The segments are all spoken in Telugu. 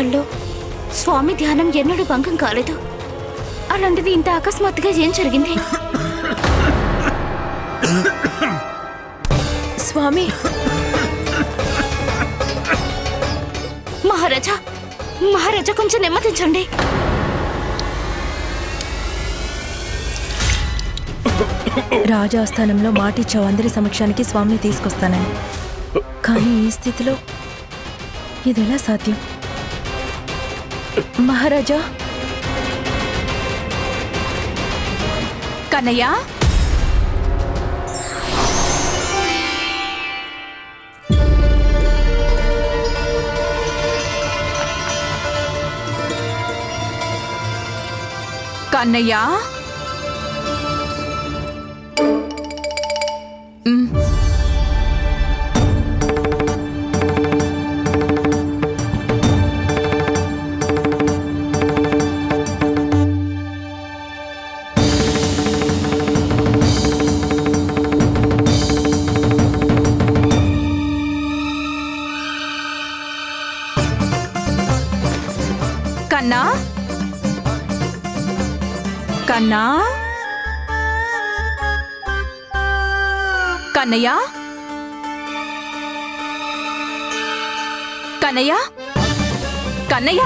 సంవత్సరాల్లో స్వామి ధ్యానం ఎన్నడూ భంగం కాలేదు. అలాంటిది ఇంత అకస్మాత్తుగా ఏం జరిగింది? స్వామి మహారాజా, మహారాజా కొంచెం నెమ్మదించండి. రాజాస్థానంలో మాటిచ్చావు అందరి సమక్షానికి స్వామిని తీసుకొస్తానని. కానీ ఈ స్థితిలో ఇదెలా సాధ్యం? మహారాజా. కన్నయ్య, కన్నయ్య, కన్నా, కన్నా, కన్నయ్య, కన్నయ్య, కన్నయ్య,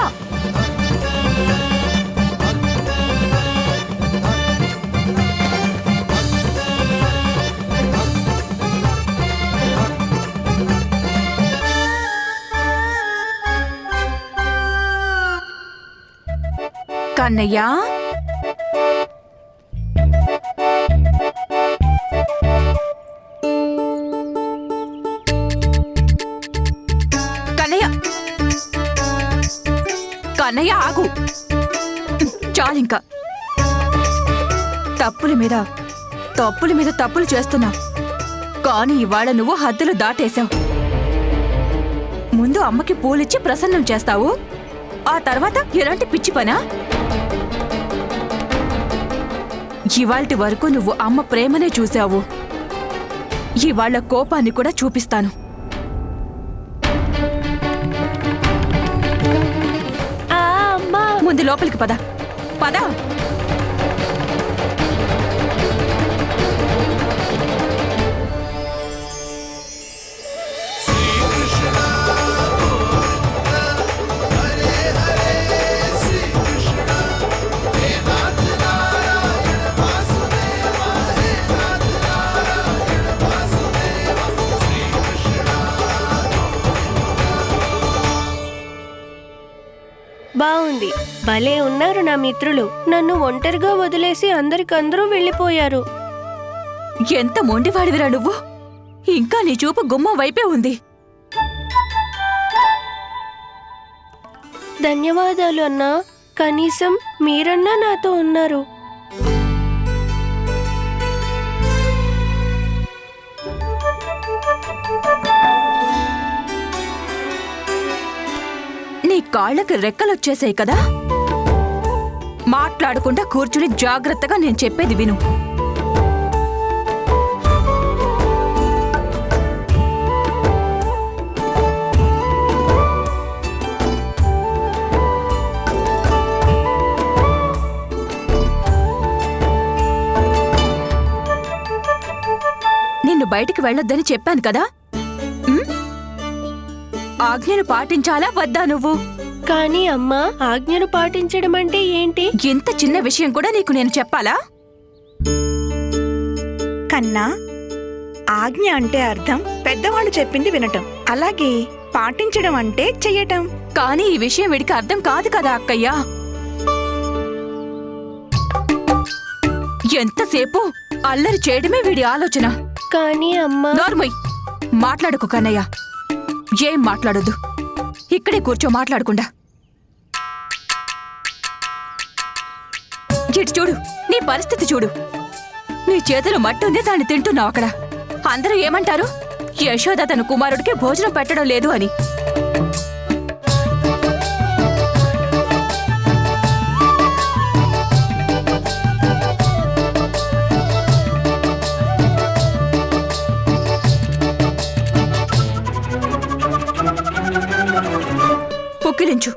కన్నయ్య, కన్నయ్య, కన్నయ్య ఆగు. చాలింకా. తప్పుల మీద తప్పులు చేస్తున్నావు. కానీ ఇవాళ నువ్వు హద్దులు దాటేశావు. ముందు అమ్మకి పూలిచ్చి ప్రసన్నం చేస్తావు, ఆ తర్వాత ఎలాంటి పిచ్చి పనా? ఇవాల్టి వరకు నువ్వు అమ్మ ప్రేమనే చూశావు. ఇవాళ్ల కోపాన్ని కూడా చూపిస్తాను. ముందు లోపలికి పద, పద. బావుంది. భలే ఉన్నారు నా మిత్రులు. నన్ను ఒంటరిగా వదిలేసి అందరికందరూ వెళ్ళిపోయారు. ఎంత మొండివాడివిరా నువ్వు. ఇంకా నీ చూపు గుమ్మం వైపే ఉంది. ధన్యవాదాలు అన్నా. కనీసం మీరన్నా నాతో ఉన్నారు. నీ కాళ్ళకి రెక్కలొచ్చేసాయి కదా. మాట్లాడకుండా కూర్చుని జాగ్రత్తగా నేను చెప్పేది విను. నిన్ను బయటికి వెళ్ళొద్దని చెప్పాను కదా. ఆజ్ఞను పాటించాలా వద్దా నువ్వు? కానీ అమ్మా, ఆజ్ఞను పాటించడం అంటే ఏంటి? ఇంత చిన్న విషయం కూడా నీకు నేను చెప్పాలా? కన్నా, ఆజ్ఞ అంటే అర్థం పెద్దవాళ్ళు చెప్పింది వినటం, అలాగే పాటించడం అంటే చెయ్యటం. కానీ ఈ విషయం వీడికి అర్థం కాదు కదా అక్కయ్యా. ఎంతసేపు అల్లరి చేయడమే వీడి ఆలోచన. కానీ అమ్మా. నోర్మయ్, మాట్లాడుకో కన్నయ్య. ఏం మాట్లాడొద్దు. ఇక్కడే కూర్చో మాట్లాడకుండా. ఇటు చూడు, నీ పరిస్థితి చూడు. నీ చేతిలో మట్టి ఉంది, దాన్ని తింటున్నావు అక్కడ. అందరూ ఏమంటారు? యశోద తన కుమారుడికి భోజనం పెట్టడం లేదు అని. పుక్కిలించు.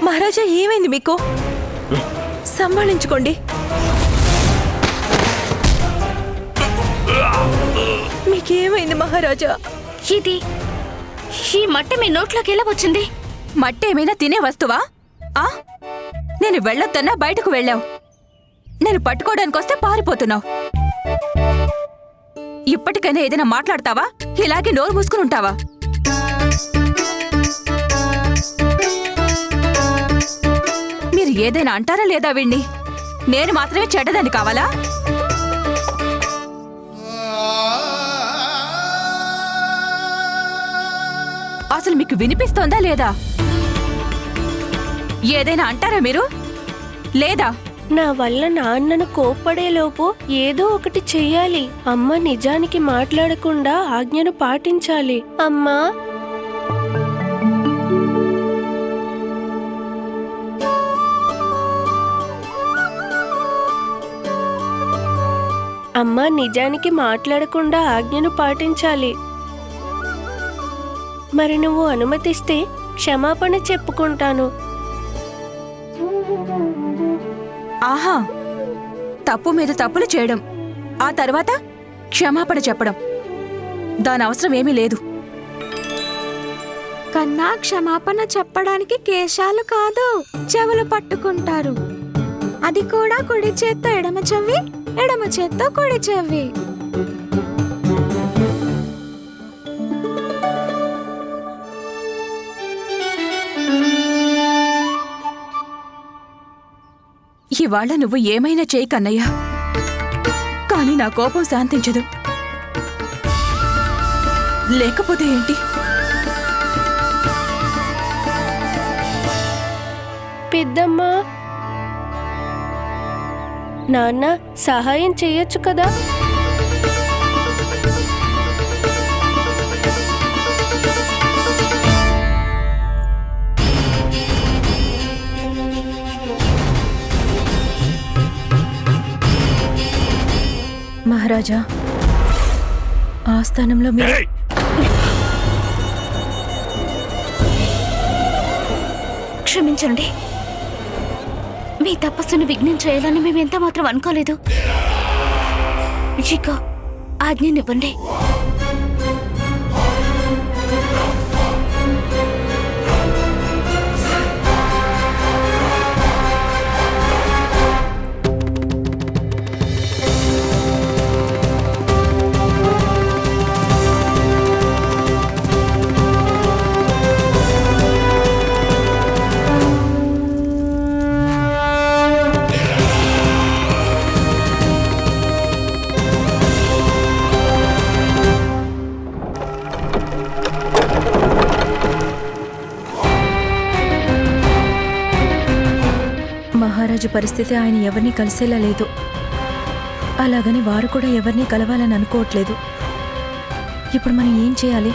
మహారాజా ఏమైంది మీకు? సంభాళించుకోండి. మీకేమైంది మహారాజా? ఇది ఈ మట్టి మీ నోట్లోకి ఎలా వచ్చింది? మట్టి ఏమైనా తినే వస్తువా? ఆ నేను వెళ్ళొద్దన్నా బయటకు వెళ్ళావు. నేను పట్టుకోవడానికి వస్తే పారిపోతున్నావు. ఇప్పటికైనా ఏదైనా మాట్లాడతావా? ఇలాగే నోరు మూసుకుని ఉంటావా? మీరు ఏదైనా అంటారా లేదా వీణ్ణి? నేను మాత్రమే చెడ్డదని కావాలా? అసలు మీకు వినిపిస్తోందా లేదా? ఏదైనా అంటారా మీరు లేదా? నా వల్ల నాన్నను కోప్పడేలోపు ఏదో ఒకటి చెయ్యాలి. అమ్మ నిజానికి మాట్లాడకుండా ఆజ్ఞను పాటించాలి. అమ్మా, అమ్మ నిజానికి మాట్లాడకుండా ఆజ్ఞను పాటించాలి. మరి నువ్వు అనుమతిస్తే క్షమాపణ చెప్పుకుంటాను. ఆహా, తప్పు మీద తప్పులు చేయడం, ఆ తర్వాత క్షమాపణ చెప్పడం, దాని అవసరం ఏమీ లేదు. కన్నా క్షమాపణ చెప్పడానికి కేశాలు కాదు, చెవులు పట్టుకుంటారు. అది కూడా కుడి చేత్తో ఎడమ చెవి, ఎడమ చేత్తో కుడి చెవి. ఇవాళ నువ్వు ఏమైనా చేయి కన్నయ్యా, కానీ నా కోపం శాంతించదు. లేకపోతే ఏంటి? పెద్దమ్మ, నాన్న సహాయం చేయొచ్చు కదా? మహారాజా, ఆ స్థానంలో మీరు క్షమించండి. మీ తపస్సును విఘ్నం చేయాలని మేము ఎంత మాత్రం అనుకోలేదు. ఇక ఆజ్ఞనివ్వండి. మహారాజు పరిస్థితి ఆయన ఎవరిని కలిసేలా లేదు. అలాగని వారు కూడా ఎవరిని కలవాలని అనుకోవట్లేదు. ఇప్పుడు మనం ఏం చేయాలి?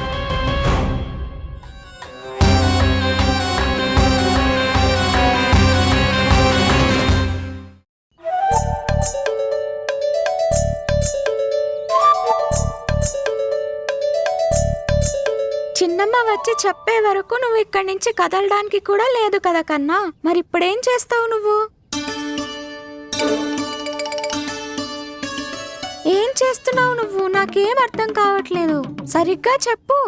చిన్నమ్మ వచ్చి చెప్పే వరకు నువ్వు ఇక్కడి నుంచి కదలడానికి కూడా లేదు కదా కన్నా. మరి ఇప్పుడేం చేస్తావు నువ్వు? ఏం చేస్తున్నావు నువ్వు? నాకేం అర్థం కావట్లేదు. సరిగ్గా చెప్పు.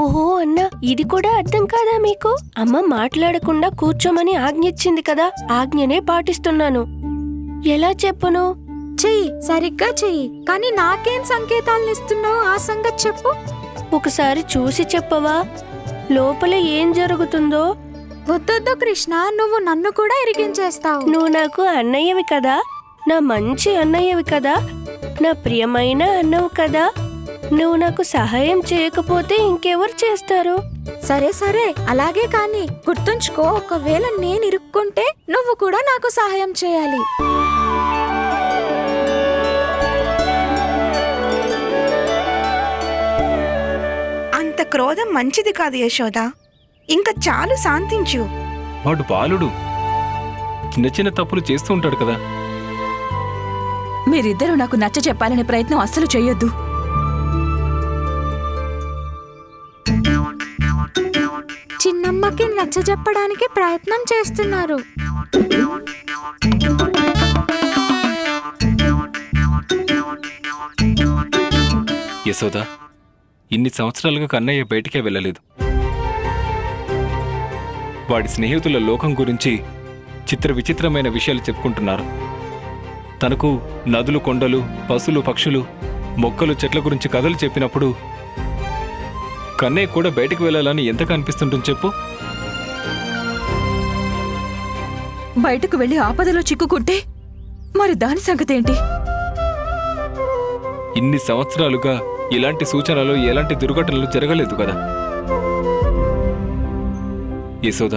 ఓహో అన్నా, ఇది కూడా అర్థం కాదా మీకు? అమ్మ మాట్లాడకుండా కూర్చోమని ఆజ్ఞ ఇచ్చింది కదా, ఆజ్ఞనే పాటిస్తున్నాను. ఎలా చెప్పను? చెయ్యి, సరిగ్గా చెయ్యి. కానీ నాకేం సంకేతాలను ఇస్తున్నావు? ఆ సంగతి చెప్పు. ఒకసారి చూసి చెప్పవా లోపల ఏం జరుగుతుందో? వద్దొద్దు కృష్ణ, నువ్వు నన్ను కూడా ఇరికించేస్తావు. నువ్వు నాకు అన్నయ్యవి కదా, నా మంచి అన్నయ్యవి కదా, నా ప్రియమైన అన్నవు కదా. నువ్వు నాకు సహాయం చేయకపోతే ఇంకెవరు చేస్తారు? సరే సరే, అలాగే కానీ గుర్తుంచుకో, ఒకవేళ నేను ఇరుక్కుంటే నువ్వు కూడా నాకు సహాయం చేయాలి. అంత క్రోధం మంచిది కాదు యశోద. ఇంకా చాలు, శాంతించు. వాడు బాలుడు, చిన్న చిన్న తప్పులు చేస్తూ ఉంటాడు కదా. మీరిద్దరూ నాకు నచ్చ చెప్పాలనే ప్రయత్నం అస్సలు చెయ్యొద్దు. చిన్నమ్మకి నచ్చజెప్పడానికి ప్రయత్నం చేస్తున్నారు. యశోద, ఇన్ని సంవత్సరాలుగా కన్నయ్య బయటికే వెళ్ళలేదు. వాడి స్నేహితుల లోకం గురించి చిత్ర విచిత్రమైన విషయాలు చెప్పుకుంటున్నారు. తనకు నదులు, కొండలు, పశువులు, పక్షులు, మొక్కలు, చెట్ల గురించి కథలు చెప్పినప్పుడు కన్నయ్య కూడా బయటికి వెళ్ళాలని ఎంతగా అనిపిస్తుంటుంది చెప్పు. బయటకు వెళ్లి ఆపదలో చిక్కుకుంటే మరి దాని సంగతేంటి? ఇన్ని సంవత్సరాలుగా ఇలాంటి సూచనలు, ఎలాంటి దుర్ఘటనలు జరగలేదు కదా యశోద.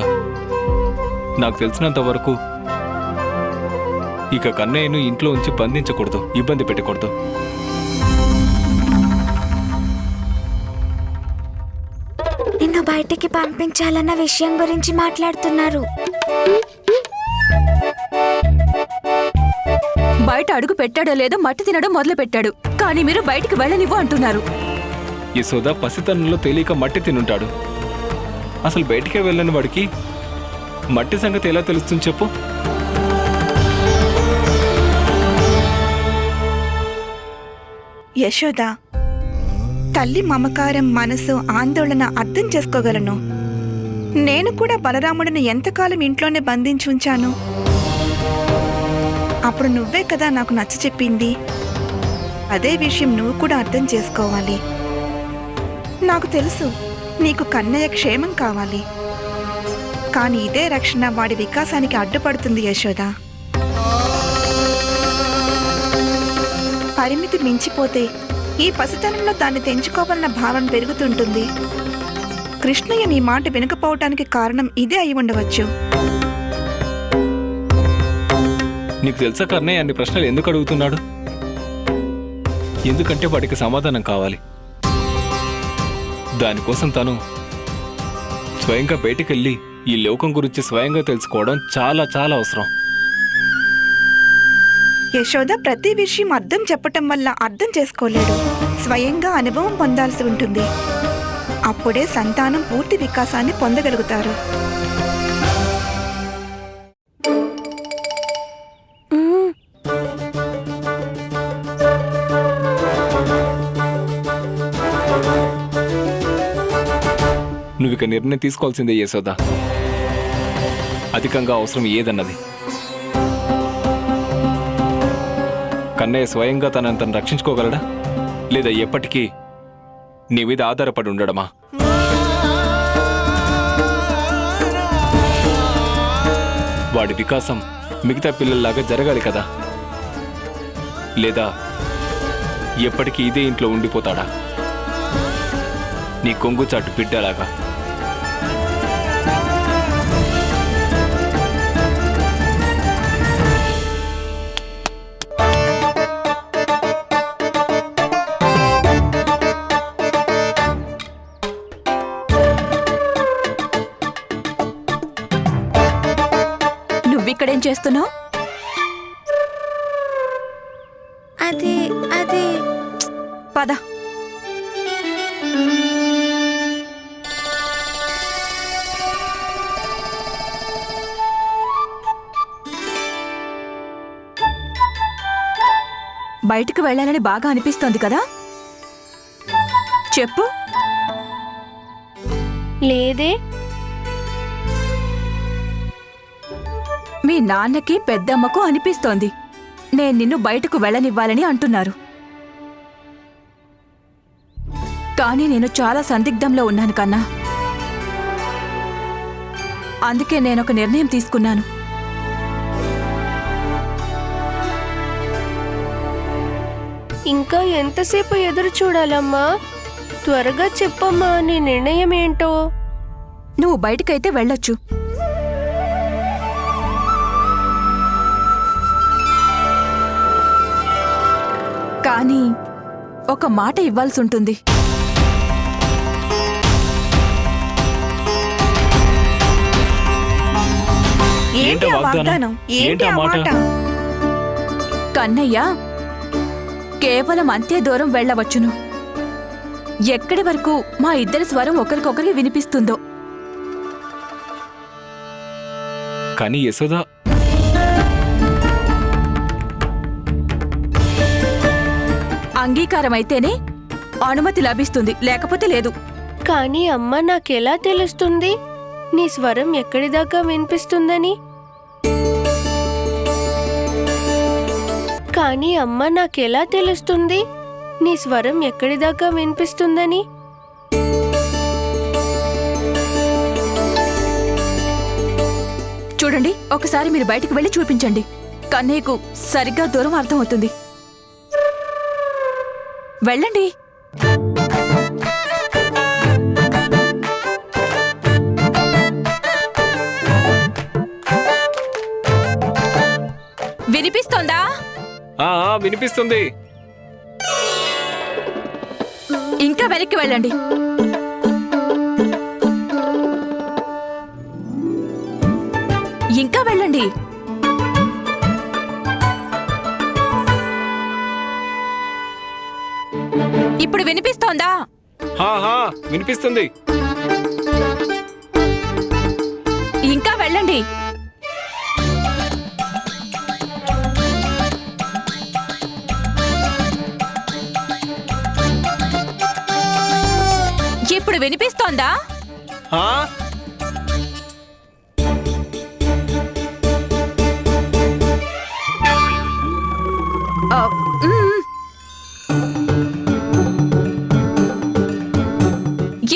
నాకు తెలిసినంత వరకు ఇక కన్నయ్యను ఇంట్లో ఉంచి బంధించకూడదు, ఇబ్బంది పెట్టకూడదు. నిన్ను బయటికి పంపించాలన్న విషయం గురించి మాట్లాడుతున్నారు. బయట అడుగు పెట్టాడో లేదో మట్టి తినడం మొదలు పెట్టాడు, కానీ మీరు బయటికి వెళ్ళనివ్వు అంటున్నారు. యశోద పసితనంలో తెలియక మట్టి తినుంటాడు. అసలు బయటికే వెళ్ళని వాడికి మట్టి సంగతి ఎలా తెలుస్తుంది చెప్పు. యశోద, తల్లి మమకారం, మనసు, ఆందోళన అర్థం చేసుకోగలను. నేను కూడా బలరాముడిని ఎంతకాలం ఇంట్లోనే బంధించి ఉంచాను. అప్పుడు నువ్వే కదా నాకు నచ్చ చెప్పింది. అదే విషయం నువ్వు కూడా అర్థం చేసుకోవాలి. నాకు తెలుసు నీకు కన్నయ్య క్షేమం కావాలి, కానీ ఇదే రక్షణ వాడి వికాసానికి అడ్డుపడుతుంది యశోద. పరిమితి మించిపోతే ఈ పసితనంలో దాన్ని తెంచుకోవాలన్న భావన పెరుగుతుంటుంది. కృష్ణయ్య నీ మాట వినకపోవటానికి కారణం ఇదే అయి ఉండవచ్చు. నీకు తెలుసా కన్నయ్య అన్ని ప్రశ్నలు ఎందుకు అడుగుతున్నాడు? ఎందుకంటే వాడికి సమాధానం కావాలి. దానికోసం తను స్వయంగా బయటికెళ్ళి ఈ లోకం గురించి స్వయంగా తెలుసుకోవడం చాలా చాలా అవసరం. యశోద ప్రతి విషయం అర్థం చెప్పటం వల్ల అర్థం చేసుకోలేడు. స్వయంగా అనుభవం పొందాల్సి ఉంటుంది. అప్పుడే సంతానం పూర్తి వికాసాన్ని పొందగలుగుతారు. నువ్విక నిర్ణయం తీసుకోవాల్సిందే యశోద. అధికంగా అవసరం ఏదన్నది. కన్నయ్య స్వయంగా తనను రక్షించుకోగలడా, లేదా ఎప్పటికీ నీ మీద ఆధారపడి ఉండడమా? వాడి వికాసం మిగతా పిల్లల్లాగా జరగాలి కదా, లేదా ఎప్పటికీ ఇదే ఇంట్లో ఉండిపోతాడా, నీ కొంగు చాటు బిడ్డలాగా? నువ్విక్కడేం చేస్తున్నావు? అది అది పద. బయటికి వెళ్ళాలని బాగా అనిపిస్తోంది కదా, చెప్పు. లేదే. మీ నాన్నకి పెద్దమ్మకు అనిపిస్తోంది. నేను నిన్ను బయటకు వెళ్ళనివ్వాలని అంటున్నారు. కానీ నేను చాలా సందిగ్ధంలో ఉన్నాను కన్నా. అందుకే నేనొక నిర్ణయం తీసుకున్నాను. ఇంకా ఎంతసేపు ఎదురు చూడాలమ్మా? త్వరగా చెప్పమ్మా నీ నిర్ణయం ఏంటో. నువ్వు బయటకైతే వెళ్ళొచ్చు, కానీ ఒక మాట ఇవ్వాల్సి ఉంటుంది. ఏంటి ఆ వాగ్దానం? ఏంటి ఆ మాట? కన్నయ్య కేవలం అంతే దూరం వెళ్ళవచ్చును, ఎక్కడి వరకు మా ఇద్దరి స్వరం ఒకరికొకరికి వినిపిస్తుందో. కానీ యశోద అంగీకారం అయితేనే అనుమతి లభిస్తుంది, లేకపోతే లేదు. కానీ అమ్మ నాకెలా తెలుస్తుంది నీ స్వరం ఎక్కడి దాకా వినిపిస్తుందని? కానీ అమ్మ నాకెలా తెలుస్తుంది నీ స్వరం ఎక్కడి దాకా వినిపిస్తుందని? చూడండి, ఒకసారి మీరు బయటికి వెళ్ళి చూపించండి. కన్నయ్యకు సరిగ్గా దూరం అర్థమవుతుంది. వెళ్ళండి. వినిపిస్తోందా? వినిపిస్తుంది. ఇంకా వెనక్కి వెళ్ళండి. ఇంకా వెళ్ళండి. ఇప్పుడు వినిపిస్తోందా? వినిపిస్తుంది. ఇంకా వెళ్ళండి. ఇప్పుడు వినిపిస్తోందా?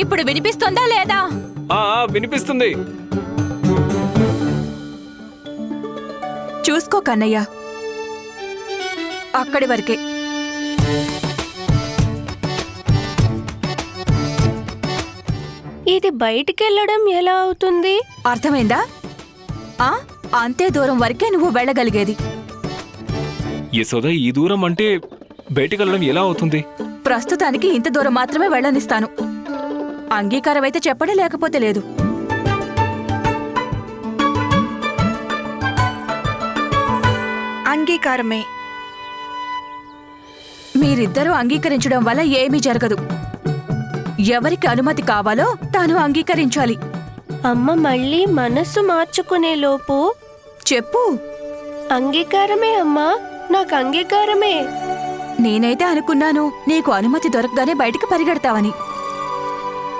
ఇప్పుడు వినిపిస్తోందా లేదా? వినిపిస్తుంది. చూసుకో కన్నయ్య, అక్కడి వరకే. ఇది బయటికెళ్ళడం ఎలా అవుతుంది? అర్థమైందా? అంతే దూరం వరకే నువ్వు వెళ్ళగలిగేది. యశోద, ఈ దూరం అంటే బయటికెళ్ళడం ఎలా అవుతుంది? ప్రస్తుతానికి ఇంత దూరం మాత్రమే వెళ్ళనిస్తాను. అంగీకారం అయితే చెప్పడం, లేకపోతే లేదు. అంగీకారమే. మీరిద్దరూ అంగీకరించడం వల్ల ఏమీ జరగదు. ఎవరికి అనుమతి కావాలో తాను అంగీకరించాలి. అమ్మ మళ్ళీ మనస్సు మార్చుకునే లోపు చెప్పు. అంగీకారమే అమ్మా, నాకు అంగీకారమే. నేనైతే అనుకున్నాను నీకు అనుమతి దొరకగానే బయటికి పరిగెడతావని.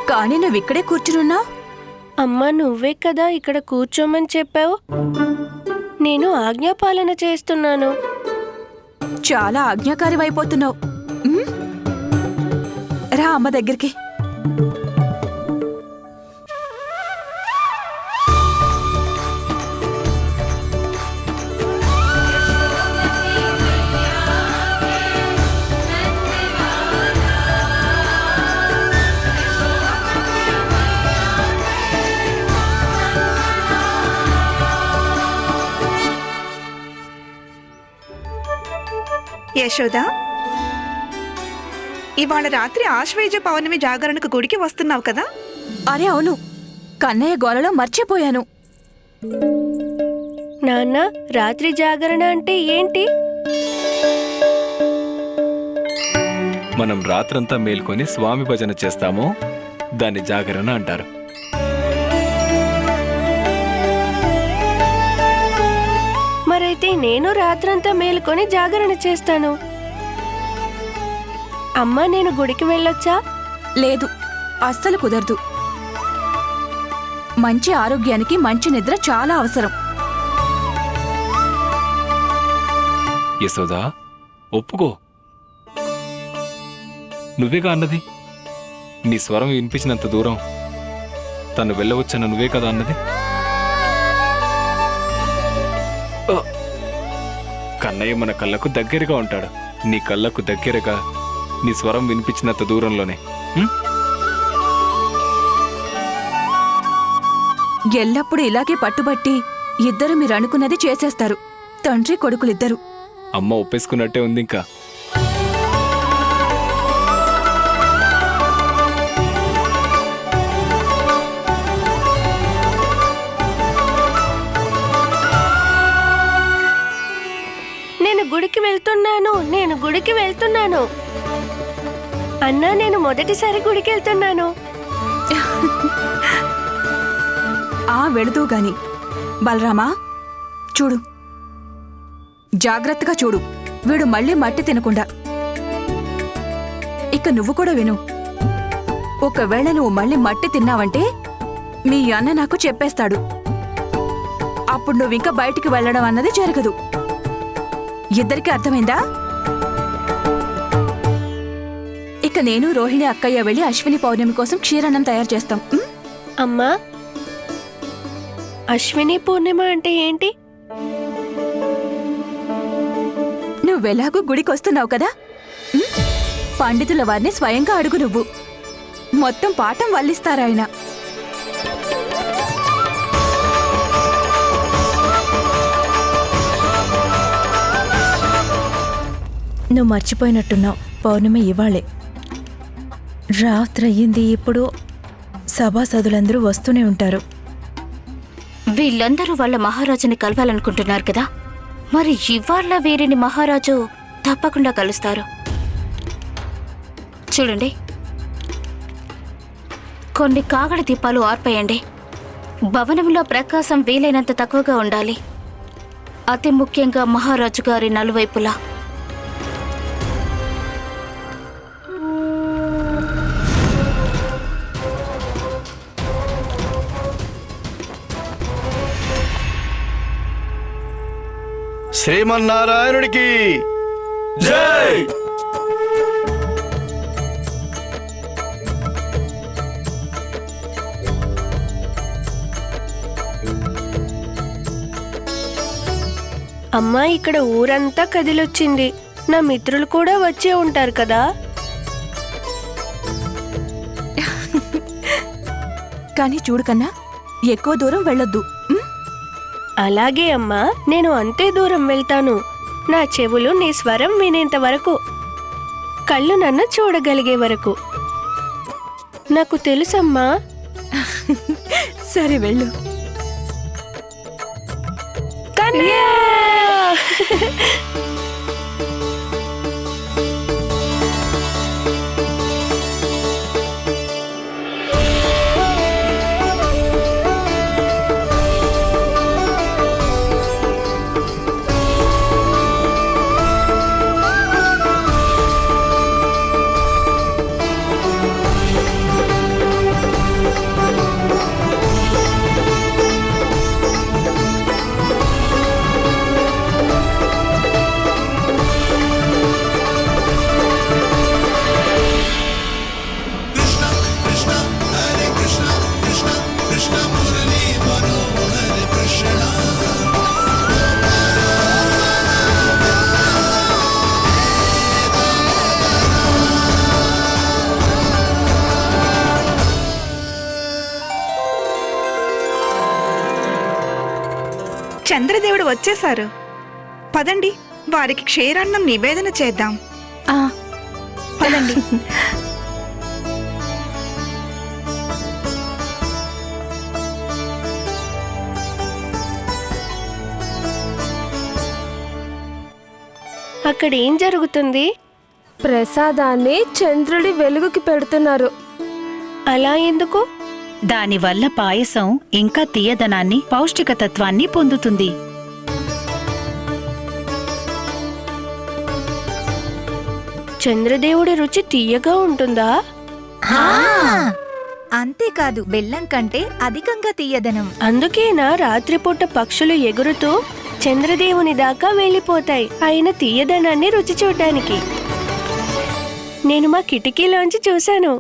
కానీ నువ్విక్కడే కూర్చునున్నా. అమ్మ నువ్వే కదా ఇక్కడ కూర్చోమని చెప్పావు. నేను ఆజ్ఞాపాలన చేస్తున్నాను. చాలా ఆజ్ఞాకారివైపోతున్నావు. రా అమ్మ దగ్గరికి. యశోద, ఇవాళ రాత్రి ఆశ్వేజ పౌర్ణమి జాగరణకు గుడికి వస్తున్నావు కదా? అరే అవును, కన్నయ్య గోలలో మర్చిపోయాను. నాన్న, రాత్రి జాగరణ అంటే ఏంటి? మనం రాత్రంతా మేల్కొని స్వామి భజన చేస్తామో దాన్ని జాగరణ అంటారు. మరైతే నేను రాత్రంతా మేలుకొని జాగరణ చేస్తాను. అమ్మా, నేను గుడికి వెళ్ళొచ్చా? లేదు, అస్సలు కుదరదు. మంచి ఆరోగ్యానికి మంచి నిద్ర చాలా అవసరం. యశోదా, ఒప్పుకో. నువ్వేగా అన్నది నీ స్వరం వినిపించినంత దూరం తను వెళ్ళవచ్చన్న నువ్వే కదా అన్నది. కన్నయ్య మన కళ్ళకు దగ్గరగా ఉంటాడు. నీ కళ్ళకు దగ్గరగా నీ స్వరం వినిపించినంత దూరంలోనే. ఎల్లప్పుడూ ఇలాగే పట్టుబట్టి ఇద్దరు మీరు అనుకున్నది చేసేస్తారు. తండ్రి కొడుకులిద్దరు. అమ్మ ఒప్పేసుకున్నట్టే ఉంది. ఇంకా నేను గుడికి వెళ్తున్నాను అన్నా. నేను మొదటిసారి గుడికి వెళ్తున్నాను. వెళుతూ గాని బలరామా చూడు, జాగ్రత్తగా చూడు, వీడు మళ్ళీ మట్టి తినకుండా. ఇక నువ్వు కూడా విను, ఒకవేళ నువ్వు మళ్ళీ మట్టి తిన్నావంటే మీ అన్న నాకు చెప్పేస్తాడు. అప్పుడు నువ్వింకా బయటికి వెళ్ళడం అన్నది జరగదు. ఇద్దరికీ అర్థమైందా? ఇక నేను రోహిణి అక్కయ్య వెళ్ళి అశ్విని పౌర్ణమి కోసం క్షీరాన్నం తయారు చేస్తాం. అమ్మా, అశ్విని పూర్ణిమ అంటే ఏంటి? నువ్వెలాగూ గుడికొస్తున్నావు కదా, పండితుల వారిని స్వయంగా అడుగు. నువ్వు మొత్తం పాఠం వల్లిస్తారాయన. నువ్వు మర్చిపోయినట్టున్నావు, పౌర్ణమి ఇవాళే. రాత్రయ్యింది. ఇప్పుడు సభాసదులందరూ వస్తూనే ఉంటారు. వీళ్ళందరూ వాళ్ళ మహారాజుని కలవాలనుకుంటున్నారు కదా, మరి ఇవాళ వీరిని మహారాజు తప్పకుండా కలుస్తారు. చూడండి, కొన్ని కాగడ దీపాలు ఆర్పేయండి. భవనంలో ప్రకాశం వీలైనంత తక్కువగా ఉండాలి. అతి ముఖ్యంగా మహారాజు గారి నలువైపులా. శ్రీమన్నారాయణుడికి జై. అమ్మా, ఇక్కడ ఊరంతా కదిలొచ్చింది. నా మిత్రులు కూడా వచ్చే ఉంటారు కదా. కానీ చూడు కన్నా, ఎక్కువ దూరం వెళ్ళొద్దు. అలాగే అమ్మా, నేను అంతే దూరం వెళ్తాను. నా చెవులు నీ స్వరం వినేంత వరకు, కళ్ళు నన్ను చూడగలిగే వరకు. నాకు తెలుసమ్మా. సరే వెళ్ళు. కన్నయ్య! చంద్రదేవుడు వచ్చేశారు. పదండి, వారికి క్షీరాన్నం నివేదన చేద్దాం. పదండి. అక్కడ ఏం జరుగుతుంది? ప్రసాదాన్ని చంద్రుడి వెలుగుకి పెడుతున్నారు. అలా ఎందుకు? దానివల్ల పాయసం ఇంకా తీయదనాన్ని, పౌష్టికతత్వాన్ని పొందుతుంది. చంద్రదేవుడి రుచి తీయగా ఉంటుందా? అంతేకాదు, బెల్లం కంటే అధికంగా తీయదనం. అందుకేనా రాత్రిపూట పక్షులు ఎగురుతూ చంద్రదేవుని దాకా వెళ్ళిపోతాయి, ఆయన తీయదనాన్ని రుచి చూడ్డానికి. నేను మా కిటికీలోంచి చూశాను.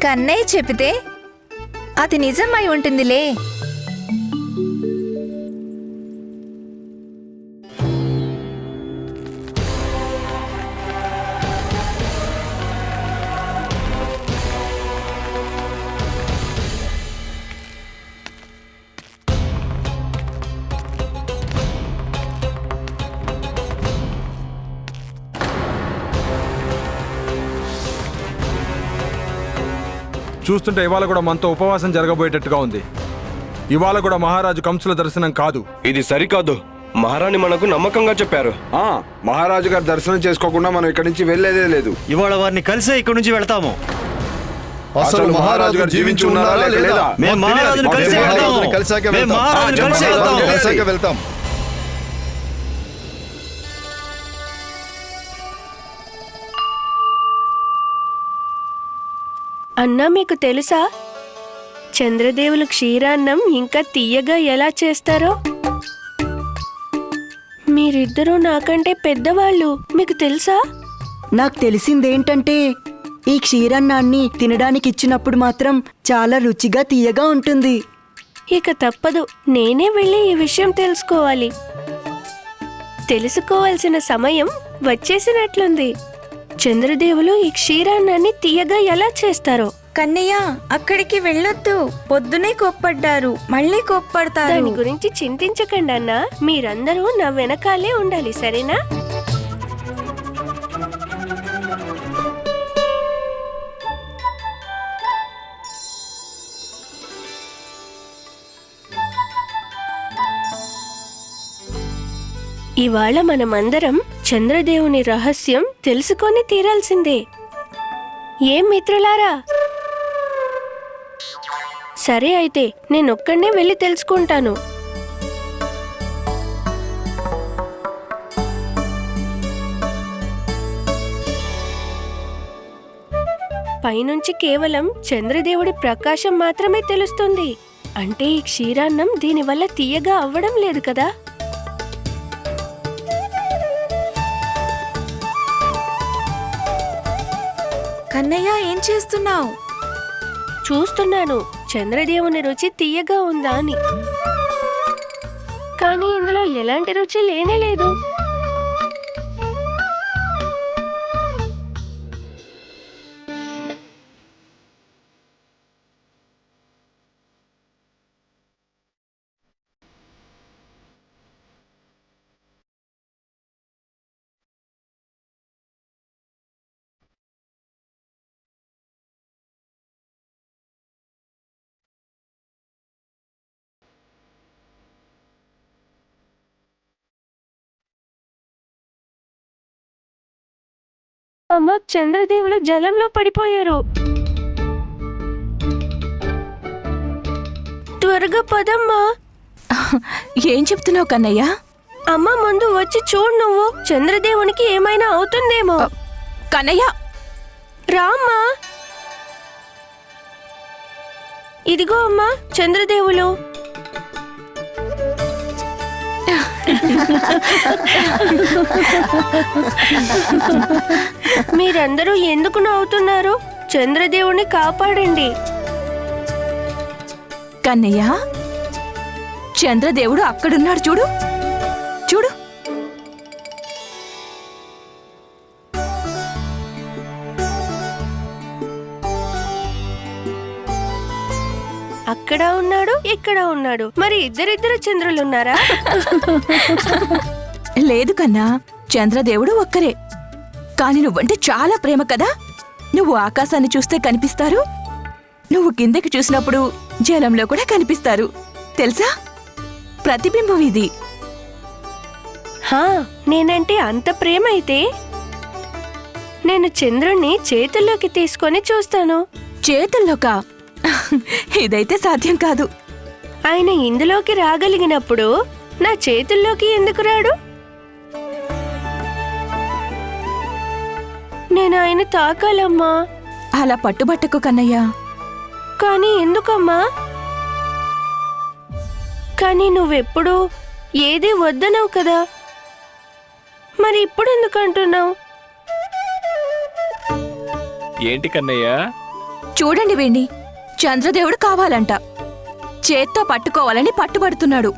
కన్నయ్య చెబితే అది నిజమై ఉంటుందిలే. చూస్తుంటే ఇవాళ కూడా మనతో ఉపవాసం జరగబోయేటట్టుగా ఉంది. ఇవాళ కూడా మహారాజు కంసుల దర్శనం కాదు. ఇది సరికాదు. మహారాణి మనకు నమ్మకంగా చెప్పారు. మహారాజు గారు దర్శనం చేసుకోకుండా మనం ఇక్కడి నుంచి వెళ్లేదే లేదు. ఇవాళ వారిని కలిసే ఇక్కడి నుంచి వెళ్తాము. అసలు మహారాజు గారు జీవించి ఉన్నారా లేదా? మేము మహారాజుని కలిసే వెళ్తాము. మేము మహారాజుని కలిసే వెళ్తాం. అన్నా మీకు తెలుసా చంద్రదేవులు క్షీరాన్నం ఇంకా తీయగా ఎలా చేస్తారో? మీరిద్దరూ నాకంటే పెద్దవాళ్ళు, మీకు తెలుసా? నాకు తెలిసిందేంటంటే ఈ క్షీరాన్నాన్ని తినడానికి ఇచ్చినప్పుడు మాత్రం చాలా రుచిగా తీయగా ఉంటుంది. ఇక తప్పదు, నేనే వెళ్ళి ఈ విషయం తెలుసుకోవాలి. తెలుసుకోవాల్సిన సమయం వచ్చేసినట్లుంది. చంద్రదేవులు ఈ క్షీరాన్నాన్ని తీయగా ఎలా చేస్తారో. కన్నయ్య, అక్కడికి వెళ్ళొద్దు. పొద్దునే కోప్పడ్డారు, మళ్ళీ కోప్పడతారు. దాని గురించి చింతించకండి అన్నా, మీరందరూ నా వెనకాలే ఉండాలి, సరేనా? ఇవాళ మనమందరం చంద్రదేవుని రహస్యం తెలుసుకొని తీరాల్సిందే. ఏం మిత్రులారా? సరే అయితే నేనొక్కడే వెళ్ళి తెలుసుకుంటాను. పైనుంచి కేవలం చంద్రదేవుడి ప్రకాశం మాత్రమే తెలుస్తుంది. అంటే ఈ క్షీరాన్నం దీనివల్ల తీయగా అవ్వడం లేదు కదా? కన్నయ్య, ఏం చేస్తున్నావు? చూస్తున్నాను చంద్రదేవుని రుచి తీయగా ఉందా అని. కానీ ఇందులో ఎలాంటి రుచి లేనే లేదు. అమ్మ, చంద్రదేవులు జలంలో పడిపోయారు. త్వరగా పదమ్మా. ఏం చెప్తున్నావు కన్నయ్య? అమ్మ, ముందు వచ్చి చూడు, నువ్వు చంద్రదేవునికి ఏమైనా అవుతుందేమో. కన్నయ్య, రామ్మా. ఇదిగో అమ్మా చంద్రదేవులు. మీరందరూ ఎందుకు నవ్వుతున్నారు? చంద్రదేవుని కాపాడండి. కన్నయ్య, చంద్రదేవుడు అక్కడున్నాడు, చూడు చూడు. అక్కడ ఉన్నాడు, ఇక్కడ ఉన్నాడు. మరి ఇద్దరిద్దరు చంద్రులున్నారా? లేదు కన్నా, చంద్రదేవుడు ఒక్కరే. కాని నువ్వంటే చాలా ప్రేమ కదా. నువ్వు ఆకాశాన్ని చూస్తే కనిపిస్తారు, నువ్వు కిందకి చూసినప్పుడు జలంలో కూడా కనిపిస్తారు. తెలుసా? ప్రతిబింబం ఇది. హా, నేనంటే అంత ప్రేమ అయితే నేను చంద్రుణ్ణి చేతుల్లోకి తీసుకొని చూస్తాను. చేతుల్లోకా? ఇదైతే సాధ్యం కాదు. ఆయన ఇందులోకి రాగలిగినప్పుడు నా చేతుల్లోకి ఎందుకు రాడు? నేను ఆయన తాకాలమ్మా. అలా పట్టుబట్టకు కన్నయ్య. కానీ ఎందుకమ్మా? కానీ నువ్వెప్పుడు ఏది వద్దనవు కదా, మరి ఇప్పుడు ఎందుకు అంటున్నావు? ఏంటి కన్నయ్య? చూడండి వేణి, చంద్రదేవుడు కావాలంట. చేత్తో పట్టుకోవాలని పట్టుబడుతున్నాడు.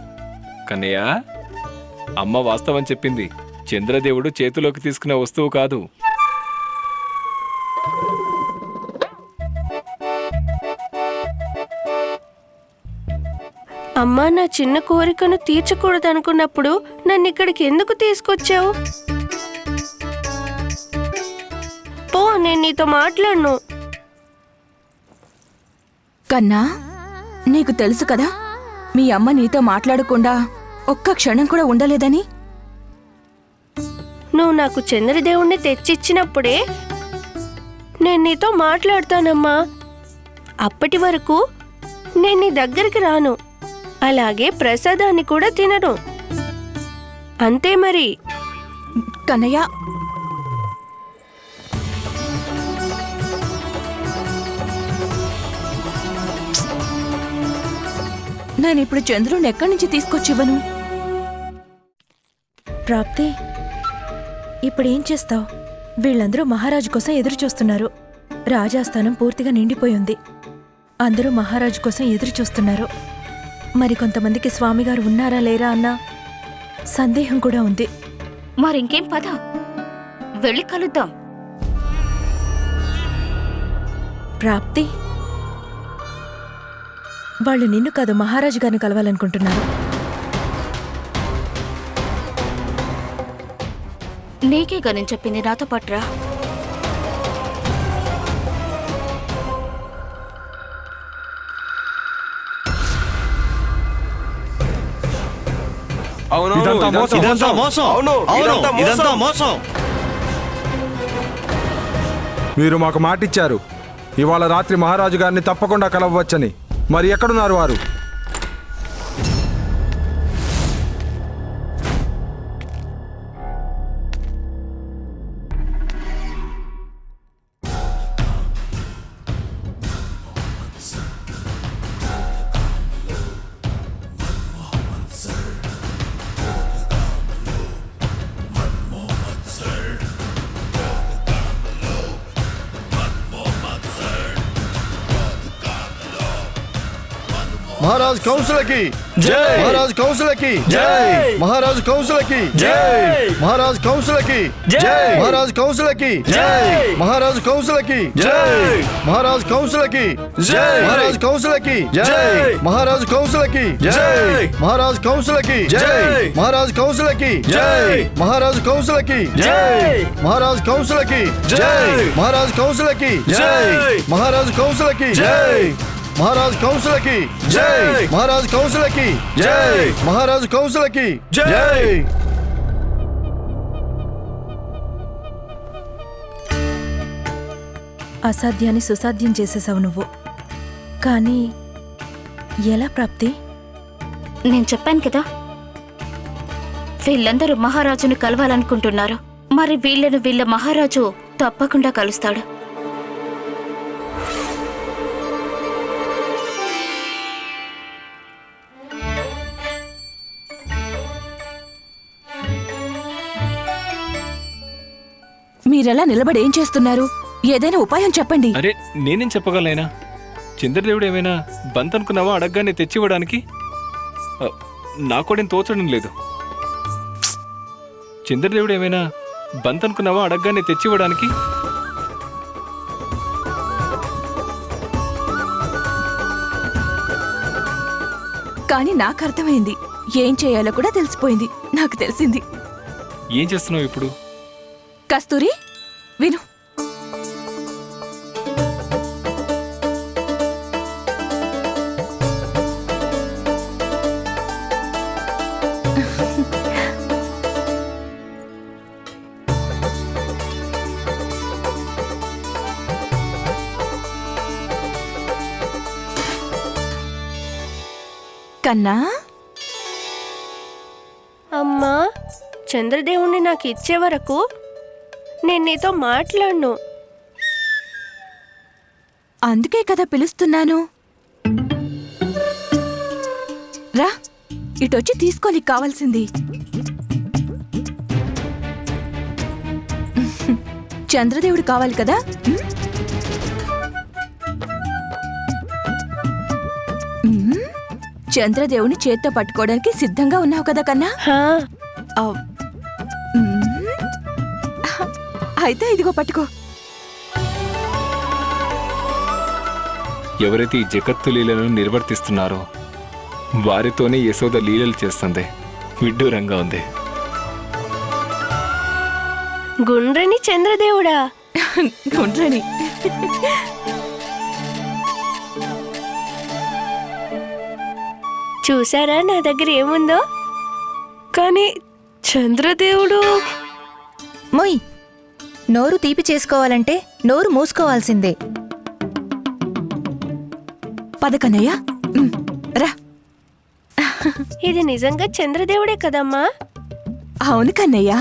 కన్నయ్య, అమ్మ వాస్తవం చెప్పింది. చంద్రదేవుడు చేతిలోకి తీసుకునే వస్తువు కాదు. అమ్మా, నా చిన్న కోరికను తీర్చకూడదనుకున్నప్పుడు నన్ను ఇక్కడికి ఎందుకు తీసుకొచ్చావు? పో, నేను నీతో మాట్లాడను. కన్నా, నీకు తెలుసు కదా మీ అమ్మ నీతో మాట్లాడకుండా ఒక్క క్షణం కూడా ఉండలేదని. నువ్వు నాకు చంద్రదేవుణ్ణి తెచ్చిచ్చినప్పుడే నేను నీతో మాట్లాడతానమ్మా. అప్పటి వరకు నేను నీ దగ్గరికి రాను, అలాగే ప్రసాదాన్ని కూడా తినను. అంతే మరి. కన్నయ్య, నేనిప్పుడు చంద్రుని ఎక్కడి నుంచి తీసుకొచ్చివ్వను? ప్రాప్తి, ఇప్పుడేం చేస్తావు? వీళ్ళందరూ మహారాజు కోసం ఎదురు చూస్తున్నారు. రాజాస్థానం పూర్తిగా నిండిపోయి ఉంది. అందరూ మహారాజు కోసం ఎదురు చూస్తున్నారు. మరి కొంతమందికి స్వామిగారు ఉన్నారా లేరా అన్న సందేహం కూడా ఉంది. మరింకేం పద, వెళ్ళి కలుద్దాం. ప్రాప్తి, వాళ్ళు నిన్ను కాదు మహారాజు గారిని కలవాలనుకుంటున్నారు. నీకే గని చెప్పింది, నాతో పట్రా. మీరు మాకు మాటిచ్చారు ఇవాళ రాత్రి మహారాజు గారిని తప్పకుండా కలవవచ్చని. మరి ఎక్కడున్నారు వారు? महाराज कौंसल की जय, महाराज कौंसल की जय, महाराज कौंसल की जय, महाराज कौंसल की जय, महाराज कौंसल की जय, महाराज कौंसल की जय, महाराज कौंसल की जय, महाराज कौंसल की जय, महाराज कौंसल की जय, महाराज कौंसल की जय, महाराज कौंसल की जय, महाराज कौंसल की जय, महाराज कौंसल की जय, महाराज कौंसल की जय, महाराज कौंसल की जय, महाराज कौंसल की जय, महाराज कौंसल की जय, महाराज कौंसल की जय। అసాధ్యాన్ని సుసాధ్యం చేసేసావు నువ్వు. కానీ ఎలా ప్రాప్తి? నేను చెప్పాను కదా, వీళ్ళందరూ మహారాజును కలవాలనుకుంటున్నారు. మరి వీళ్ళను వీళ్ళ మహారాజు తప్పకుండా కలుస్తాడు. మీరెలా నిలబడి ఏం చేస్తున్నారు? ఏదైనా ఉపాయం చెప్పండి. అరే నేనేం చెప్పగలనైనా? చంద్రదేవుడు ఏమైనా బంత్ అనుకున్నావా అడగగానే తెచ్చివ్వడానికి? నాకోడేం తోచడం లేదు. చంద్రదేవుడు ఏమైనా బంత్ అనుకున్నావా అడగగానే తెచ్చివ్వడానికి? కానీ నాకు అర్థమైంది, ఏం చేయాలో కూడా తెలిసిపోయింది. నాకు తెలిసింది. ఏం చేస్తున్నావు ఇప్పుడు? కస్తూరి, విను. కన్నా, అమ్మా, చంద్రదేవుణ్ణి నాకు ఇచ్చే వరకు నేను నీతో మాట్లాడను. అందుకే కదా పిలుస్తున్నాను. రా, ఇటొచ్చి తీసుకో నీకు కావాల్సింది. చంద్రదేవుడు కావాలి కదా? చంద్రదేవుని చేత్తో పట్టుకోవడానికి సిద్ధంగా ఉన్నావు కదా కన్నా? అయితే ఇదిగో పట్టుకో. ఎవరైతే ఈ జగత్తు లీలను నిర్వర్తిస్తున్నారో వారితోనే యశోద లీలలు చేస్తుంది. విడ్డూరంగా ఉంది. గుండ్రని చంద్రదేవుడా? గుండ్రని. చూసారా నా దగ్గర ఏముందో? కానీ చంద్రదేవుడు... మొయ్, నోరు తీపి చేసుకోవాలంటే నోరు మూసుకోవాల్సిందే. పద కన్నయ్య. రా. ఇది నిజంగా చంద్రదేవుడే కదమ్మా? అవును కన్నయ్య,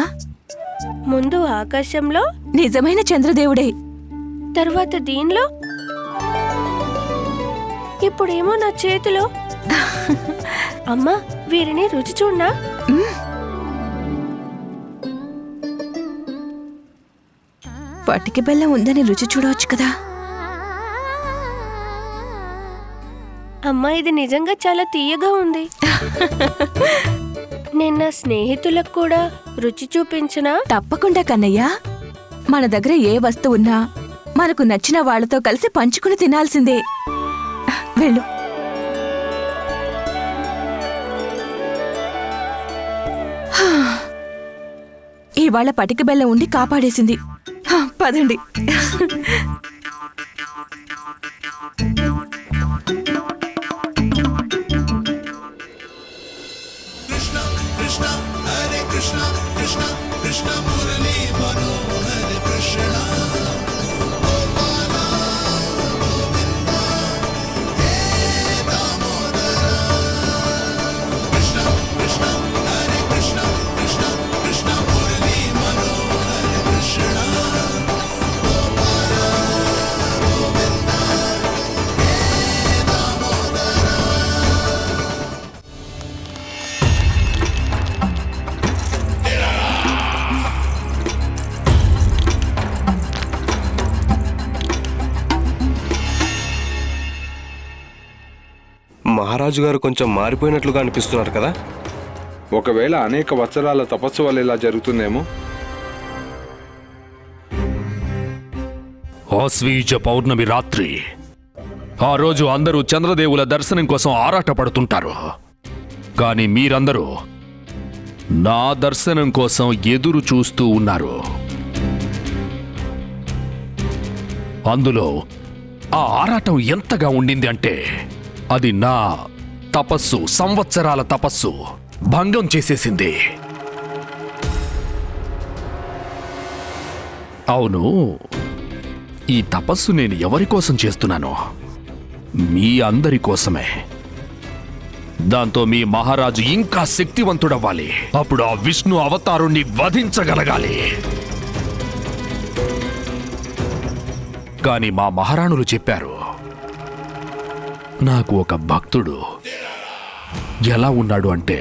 ముందు ఆకాశంలో, నిజమైన చంద్రదేవుడే. తర్వాత దీనిలో, ఇప్పుడేమో నా చేతిలో. అమ్మా, వీరిని రుచి చూడనా? పటిక బెల్లం ఉందని రుచి చూడవచ్చు కదా. అమ్మా, ఇది నిజంగా చాలా తీయగా ఉంది. నేను నా స్నేహితులకు కూడా రుచి చూపించనా? తప్పకుండా కన్నయ్య. మన దగ్గర ఏ వస్తువు ఉన్నా మనకు నచ్చిన వాళ్లతో కలిసి పంచుకుని తినాల్సిందే. వెళ్ళు. ఇవాళ పటిక బెల్లం ఉండి కాపాడేసింది. పదండి. మహారాజు గారు కొంచెం మారిపోయినట్లుగా అనిపిస్తున్నారు కదా? ఒకవేళ అనేక వత్సరాల తపస్సు వల్ల ఇలా జరుగుతుందేమో. ఆశ్వీజ పౌర్ణమి రాత్రి, ఆ రోజు అందరూ చంద్రదేవుల దర్శనం కోసం ఆరాటపడుతుంటారు. కానీ మీరందరూ నా దర్శనం కోసం ఎదురు చూస్తూ ఉన్నారు. అందులో ఆ ఆరాటం ఎంతగా ఉండింది అంటే అది నా తపస్సు, సంవత్సరాల తపస్సు భంగం చేసేసింది. అవును, ఈ తపస్సు నేను ఎవరి కోసం చేస్తున్నాను? మీ అందరి కోసమే. దాంతో మీ మహారాజు ఇంకా శక్తివంతుడవ్వాలి. అప్పుడు ఆ విష్ణు అవతారుణ్ణి వధించగలగాలి. కాని మా మహారాణులు చెప్పారు, నాకు ఒక భక్తుడు ఎలా ఉన్నాడు అంటే,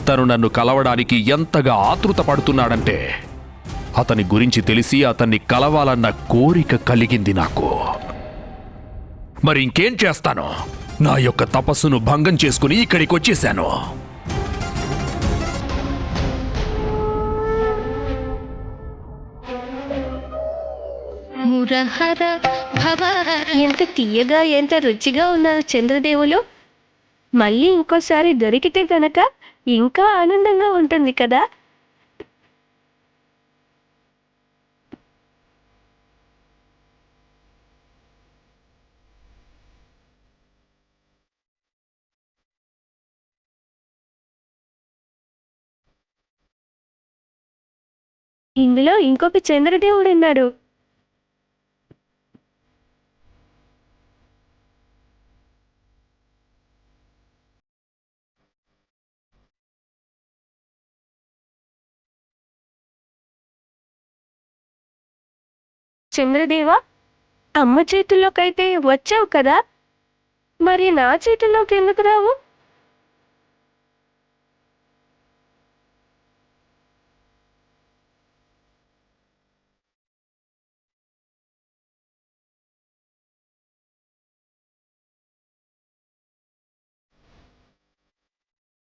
తను నన్ను కలవడానికి ఎంతగా ఆతృత పడుతున్నాడంటే అతని గురించి తెలిసి అతన్ని కలవాలన్న కోరిక కలిగింది నాకు. మరి ఇంకేం చేస్తాను? నా యొక్క తపస్సును భంగం చేసుకుని ఇక్కడికి వచ్చేశాను. ఎంత తీయగా, ఎంత రుచిగా ఉన్నారు చంద్రదేవులు. మళ్ళీ ఇంకోసారి దొరికితే గనక ఇంకా ఆనందంగా ఉంటుంది కదా. ఇందులో ఇంకొక చంద్రదేవుడు ఉన్నాడు. చంద్రదేవా, అమ్మ చేతుల్లోకైతే వచ్చావు కదా, మరి నా చేతుల్లోకి ఎందుకు రావు?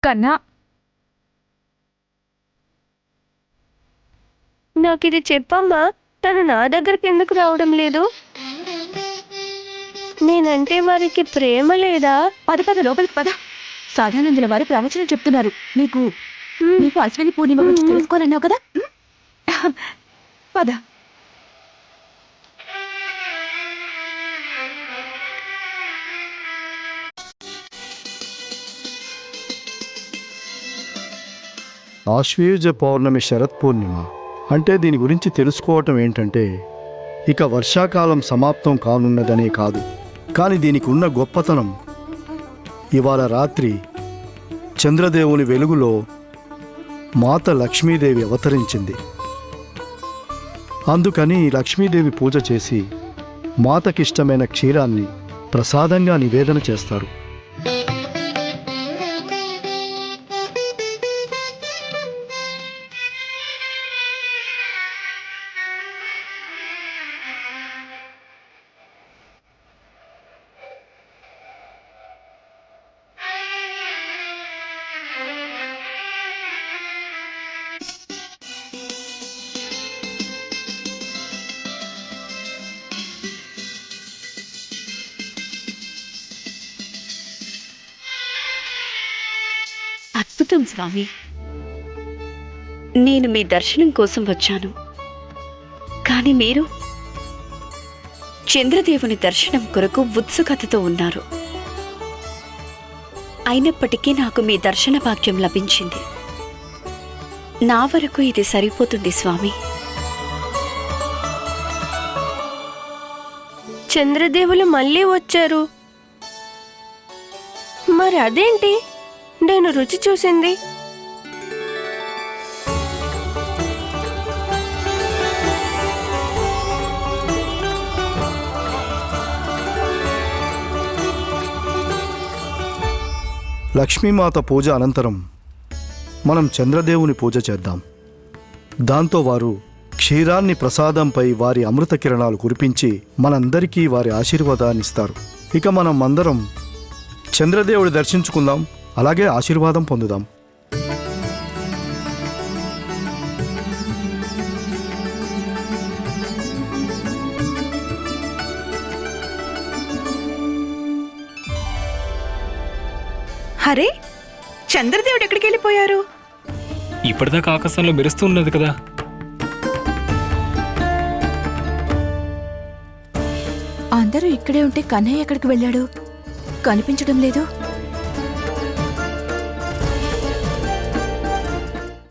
కన్నా, నాకు ఇది చెప్పమ్మా, తను నా దగ్గరికి ఎందుకు రావడం లేదు? నేనంటే వారికి ప్రేమ లేదా? పద పద, లోపలికి పద. సాధానందుల వారు ప్రవచనం చెప్తున్నారు. నీకు అశ్విని పూర్ణిమ గురించి తెలుసుకోవాలన్నావు కదా. పద. ఆశ్వయుజ పౌర్ణమి శరత్ పూర్ణిమ అంటే దీని గురించి తెలుసుకోవటం ఏంటంటే, ఇక వర్షాకాలం సమాప్తం కానున్నదనే కాదు, కానీ దీనికి ఉన్న గొప్పతనం ఇవాళ రాత్రి చంద్రదేవుని వెలుగులో మాత లక్ష్మీదేవి అవతరించింది. అందుకని లక్ష్మీదేవి పూజ చేసి మాతకిష్టమైన క్షీరాన్ని ప్రసాదంగా నివేదన చేస్తారు. అద్భుతం స్వామి. నేను మీ దర్శనం కోసం వచ్చాను, కానీ మీరు చంద్రదేవుని దర్శనం కొరకు ఉత్సుకతతో ఉన్నారు. అయినప్పటికీ నాకు మీ దర్శన భాగ్యం లభించింది. నా వరకు ఇది సరిపోతుంది స్వామి. చంద్రదేవులు మళ్ళీ వచ్చారు. మరి అదేంటి నేను రుచి చూసింది? లక్ష్మీమాత పూజ అనంతరం మనం చంద్రదేవుని పూజ చేద్దాం. దాంతో వారు క్షీరాన్ని ప్రసాదంపై వారి అమృత కిరణాలు కురిపించి మనందరికీ వారి ఆశీర్వాదాన్నిస్తారు. ఇక మనం అందరం చంద్రదేవుడి దర్శించుకుందాం, అలాగే ఆశీర్వాదం పొందుదాం. అరే, చంద్రదేవుడు ఎక్కడికి వెళ్ళిపోయారు? ఇప్పటిదాకా ఆకాశంలో మెరుస్తూ ఉన్నది కదా. అందరూ ఇక్కడే ఉంటే కన్నయ్య ఎక్కడికి వెళ్ళాడు? కనిపించడం లేదు.